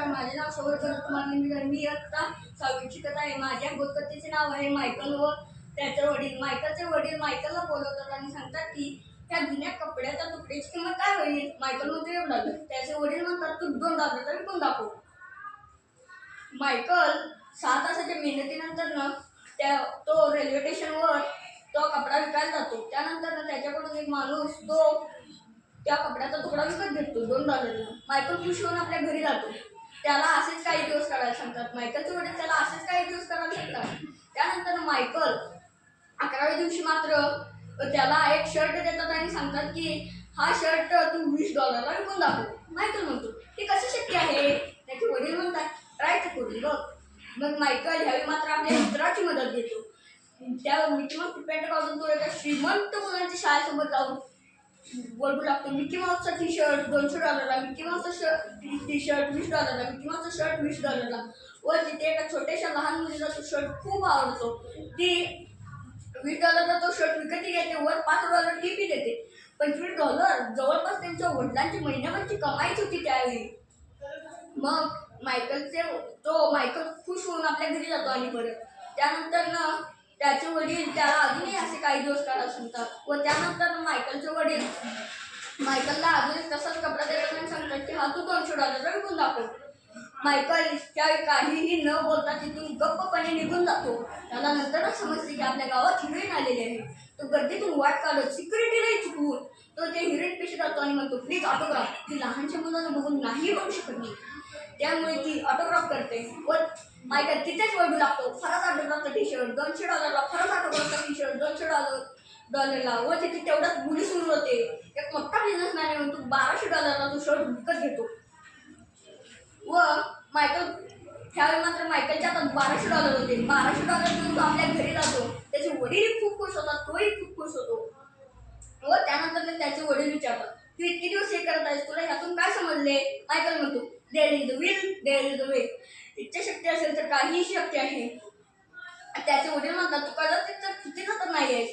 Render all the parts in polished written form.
माझे नाव सौरभ तुम्हाला मी आता 6वी शिकत आहे. माझ्या बोधकथेचे नाव आहे मायकल व त्याचे वडील. मायकलचे वडील मायकलला बोलवतात आणि सांगतात की त्या जुन्या कपड्याच्या तुकड्याची किंमत काय होईल. मायकल म्हणतो $1. त्याचे वडील म्हणतात तू $2 विकून दाखव. मायकल 6 तासाच्या मेहनतीनंतर तो रेल्वे स्टेशनवर तो कपडा विकायला जातो. त्यानंतर त्याच्याकडून एक माणूस तो त्या कपड्याचा तुकडा विकत घेतो $2. मायकल खुश होऊन आपल्या घरी जातो. त्याला असेच काही दिवस करायला सांगतात. मायकलचे वडील त्याला असेच काही दिवस करायला सांगतात. त्यानंतर मायकल 11व्या दिवशी मात्र त्याला एक शर्ट देतात आणि सांगतात की हा शर्ट तू $20 विकून दाखव. मायकल म्हणतो हे कसं शक्य आहे. त्याचे वडील म्हणतात ट्राय तर करून बघ. मग मायकल ह्यावेळी मात्र आपल्या मित्राची मदत घेतो. त्या मिकी माऊस पॅन्ट काढून तो एका श्रीमंत मुलांच्या शाळेसमोर जाऊन बोलू लागतो. मिकी माऊसचा टी शर्ट $200, मिकी माऊसचा टी शर्ट $20, मिकी माऊसचा शर्ट $20 व तिथे एका छोट्याशा लहान मुलीला तो शर्ट खूप आवडतो. ती $20 तो शर्ट विकत घेते वर $5 टिपी देते. $25 जवळपास त्यांच्या वडिलांची महिन्याभरची कमाईच होती त्यावेळी. मग मायकल खुश होऊन आपल्या घरी जातो आणि परत त्यानंतर त्याचे वडील त्याला अजूनही असे काही दिवस करायला सांगतात व त्यानंतर मायकलचे वडील मायकलला अजूनही तसाच कपडा देतात आणि सांगतात की हा तू $200 विकून दाखव. मायकल त्यावेळी काहीही न बोलता तिथून गप्पपणे निघून जातो. त्याला नंतरच समजते की आपल्या गावात हिरोईन आलेली आहे. तो गर्दीतून वाट काढत सिक्युरिटीलाही चुकवून तो त्या हिरोईन पेशी जातो आणि म्हणतो प्लीज ऑटोग्राफ. ती लहानशा मुलांना बघून नाही बनू शकत नाही. त्यामुळे ती ऑटोग्राफ करते व मायकल तिथेच वळू लागतो. खराच ऑटोग्राफचा टी शर्ट $200, खरंच ऑटोग्राफचा टी शर्ट $200 व तिथे तेवढ्याच मुली सुरू होते. एक मोठा बिझनेसमॅन म्हणतो $1200 तो शर्ट विकत घेतो व मायकल त्यावेळी मात्र मायकलच्या हातात $1200 होते. $1200 घेऊन तो आपल्या घरी जातो. त्याचे वडील खूप खुश होतात. तोही खूप खुश होतो व त्यानंतर त्याचे वडील विचारतात तू इतके दिवस हे करत आहेस तुला ह्यातून काय समजले. मायकल म्हणतो there is the will there is the way. इच्छाशक्ती असेल तर काहीही शक्य आहे. त्याचे वडील म्हणतात तू कदाचित तर चुकीचं तर नाही आहेस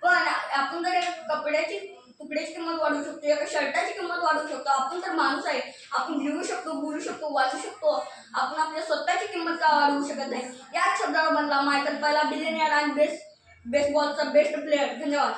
पण आपण जर कपड्याची तुकड्याची किंमत वाढवू शकतो एका शर्टाची किंमत वाढवू शकतो. आपण तर माणूस आहे. आपण लिहू शकतो बोलू शकतो वाचू शकतो. आपण आपल्या स्वतःची किंमत का वाढवू शकत नाही. याच शब्दावर बनला मायकल पहिला बिलियनियर आणि बेसबॉलचा बेस्ट प्लेअर. धन्यवाद.